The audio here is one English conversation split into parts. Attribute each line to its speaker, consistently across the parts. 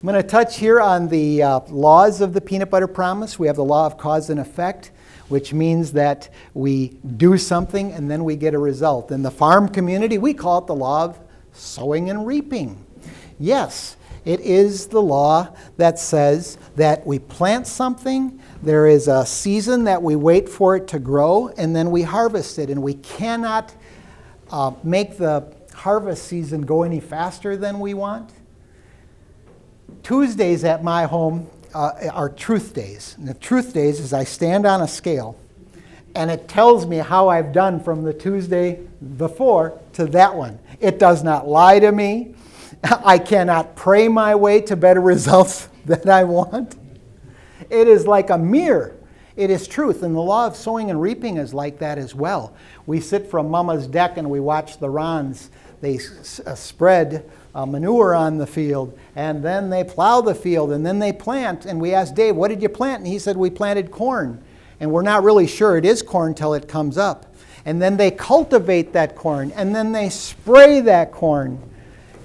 Speaker 1: I'm going to touch here on the laws of the peanut butter promise. We have the law of cause and effect, which means that we do something and then we get a result. In the farm community, we call it the law of sowing and reaping. Yes, it is the law that says that we plant something, there is a season that we wait for it to grow, and then we harvest it. And we cannot make the harvest season go any faster than we want. Tuesdays at my home are truth days. And the truth days is I stand on a scale and it tells me how I've done from the Tuesday before to that one. It does not lie to me. I cannot pray my way to better results than I want. It is like a mirror. It is truth. And the law of sowing and reaping is like that as well. We sit from Mama's deck and we watch the Rons. They spread manure on the field, and then they plow the field, and then they plant. And we asked Dave, what did you plant? And he said, we planted corn. And we're not really sure it is corn till it comes up. And then they cultivate that corn, and then they spray that corn.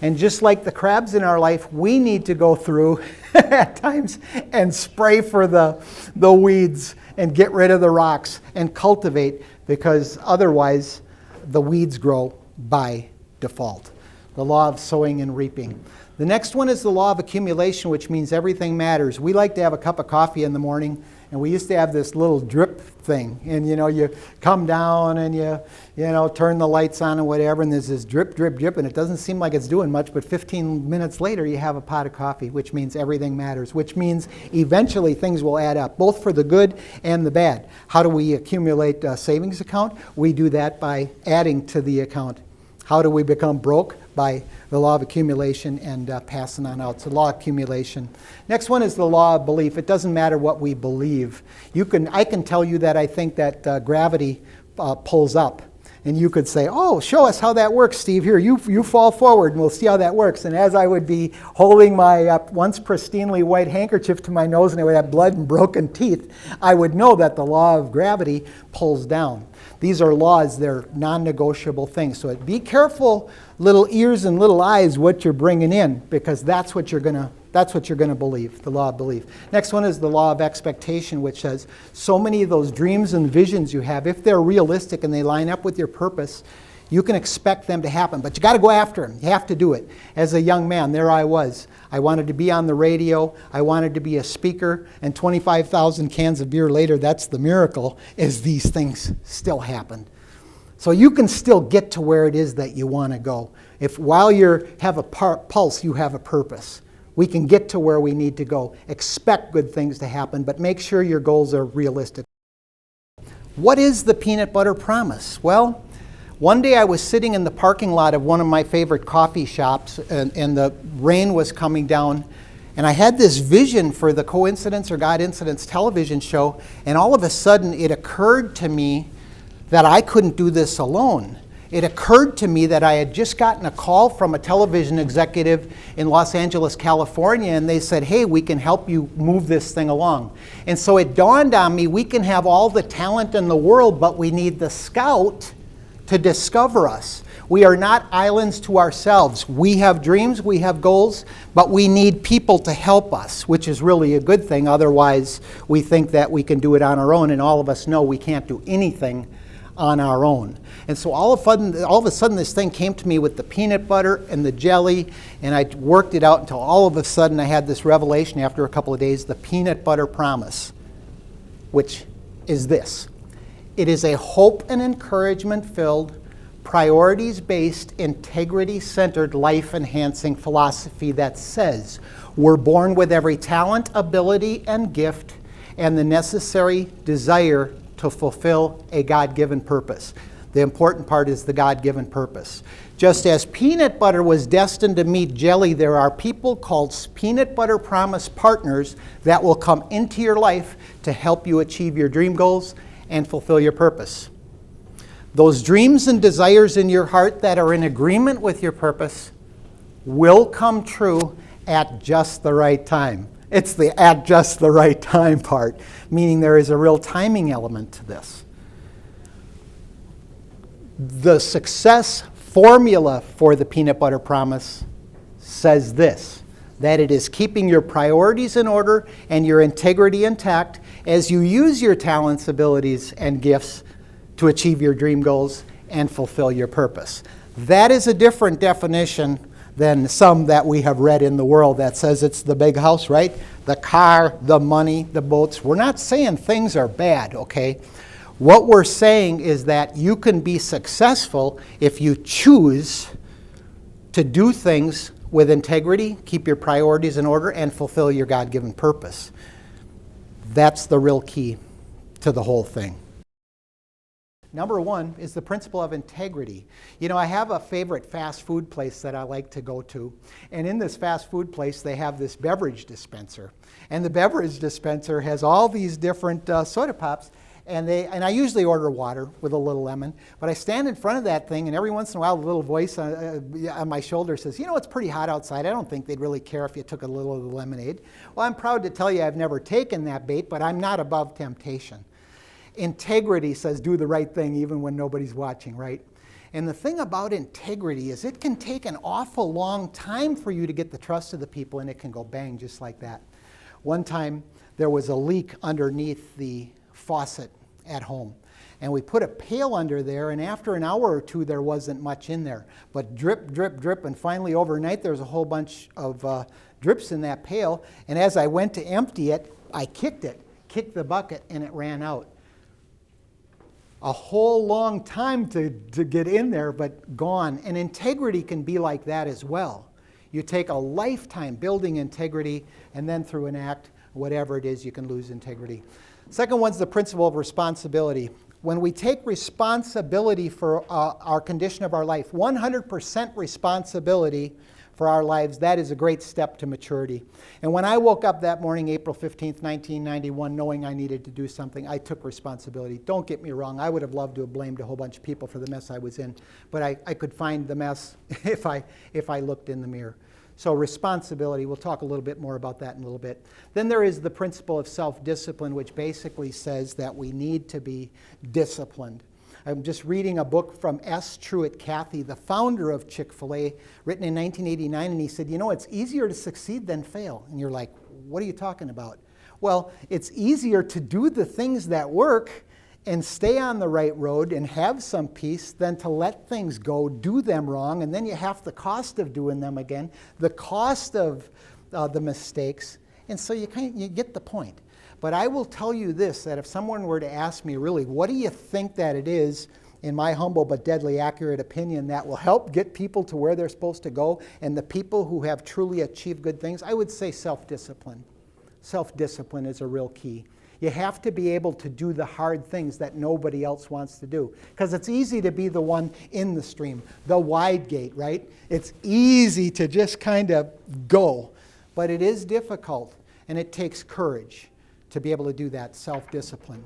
Speaker 1: And just like the crabs in our life, we need to go through at times and spray for the weeds and get rid of the rocks and cultivate, because otherwise the weeds grow by default. The law of sowing and reaping. The next one is the law of accumulation, which means everything matters. We like to have a cup of coffee in the morning, and we used to have this little drip thing. And you come down and you turn the lights on and whatever, and there's this drip, drip, drip, and it doesn't seem like it's doing much, but 15 minutes later you have a pot of coffee, which means everything matters, which means eventually things will add up, both for the good and the bad. How do we accumulate a savings account? We do that by adding to the account. How do we become broke? By the law of accumulation and passing on out. So law of accumulation. Next one is the law of belief. It doesn't matter what we believe. I can tell you that I think that gravity pulls up. And you could say, oh, show us how that works, Steve. Here, you fall forward and we'll see how that works. And as I would be holding my once pristinely white handkerchief to my nose and I would have blood and broken teeth, I would know that the law of gravity pulls down. These are laws, they're non-negotiable things. So be careful, little ears and little eyes, what you're bringing in, because that's what you're going to believe, the law of belief. Next one is the law of expectation, which says so many of those dreams and visions you have, if they're realistic and they line up with your purpose, you can expect them to happen. But you got to go after them. You have to do it. As a young man, there I was. I wanted to be on the radio. I wanted to be a speaker. And 25,000 cans of beer later, that's the miracle, is these things still happened. So you can still get to where it is that you want to go. If while you have a pulse, you have a purpose. We can get to where we need to go. Expect good things to happen, but make sure your goals are realistic. What is the peanut butter promise? Well, one day I was sitting in the parking lot of one of my favorite coffee shops, and the rain was coming down, and I had this vision for the Coincidence or God Incidence television show, and all of a sudden it occurred to me that I couldn't do this alone. It occurred to me that I had just gotten a call from a television executive in Los Angeles, California, and they said, hey, we can help you move this thing along. And so it dawned on me, we can have all the talent in the world, but we need the scout to discover us. We are not islands to ourselves. We have dreams, we have goals, but we need people to help us, which is really a good thing. Otherwise, we think that we can do it on our own, and all of us know we can't do anything on our own. And so all of a sudden this thing came to me with the peanut butter and the jelly, and I worked it out until all of a sudden I had this revelation after a couple of days, the peanut butter promise, which is this. It is a hope and encouragement-filled, priorities-based, integrity-centered, life-enhancing philosophy that says we're born with every talent, ability, and gift, and the necessary desire to fulfill a God-given purpose. The important part is the God-given purpose. Just as peanut butter was destined to meet jelly, there are people called peanut butter promise partners that will come into your life to help you achieve your dream goals and fulfill your purpose. Those dreams and desires in your heart that are in agreement with your purpose will come true at just the right time. It's the at just the right time part, meaning there is a real timing element to this. The success formula for the peanut butter promise says this. that it is keeping your priorities in order and your integrity intact as you use your talents, abilities, and gifts to achieve your dream goals and fulfill your purpose. That is a different definition than some that we have read in the world that says it's the big house, right? The car, the money, the boats. We're not saying things are bad, okay? What we're saying is that you can be successful if you choose to do things with integrity, keep your priorities in order, and fulfill your God-given purpose. That's the real key to the whole thing. Number one is the principle of integrity. You know, I have a favorite fast food place that I like to go to. And in this fast food place, they have this beverage dispenser. And the beverage dispenser has all these different soda pops. And I usually order water with a little lemon. But I stand in front of that thing, and every once in a while, a little voice on my shoulder says, you know, it's pretty hot outside. I don't think they'd really care if you took a little of the lemonade. Well, I'm proud to tell you I've never taken that bait, but I'm not above temptation. Integrity says do the right thing even when nobody's watching, right? And the thing about integrity is it can take an awful long time for you to get the trust of the people, and it can go bang just like that. One time there was a leak underneath the faucet at home, and we put a pail under there, and after an hour or two there wasn't much in there, but drip, drip, drip, and finally overnight there was a whole bunch of drips in that pail, and as I went to empty it, I kicked the bucket, and it ran out. A whole long time to get in there, but gone. And integrity can be like that as well. You take a lifetime building integrity, and then through an act, whatever it is, you can lose integrity. Second one's the principle of responsibility. When we take responsibility for our condition of our life, 100% responsibility for our lives, that is a great step to maturity. And when I woke up that morning, April 15th, 1991, knowing I needed to do something, I took responsibility. Don't get me wrong, I would have loved to have blamed a whole bunch of people for the mess I was in, but I could find the mess if I looked in the mirror. So responsibility, we'll talk a little bit more about that in a little bit. Then there is the principle of self-discipline, which basically says that we need to be disciplined. I'm just reading a book from S. Truett Cathy, the founder of Chick-fil-A, written in 1989, and he said, you know, it's easier to succeed than fail. And you're like, what are you talking about? Well, it's easier to do the things that work and stay on the right road and have some peace than to let things go, do them wrong, and then you have the cost of doing them again, the cost of the mistakes, and so you get the point. But I will tell you this, that if someone were to ask me, really, what do you think that it is, in my humble but deadly accurate opinion, that will help get people to where they're supposed to go, and the people who have truly achieved good things, I would say self-discipline. Self-discipline is a real key. You have to be able to do the hard things that nobody else wants to do. Because it's easy to be the one in the stream, the wide gate, right? It's easy to just kind of go. But it is difficult, and it takes courage to be able to do that, self-discipline.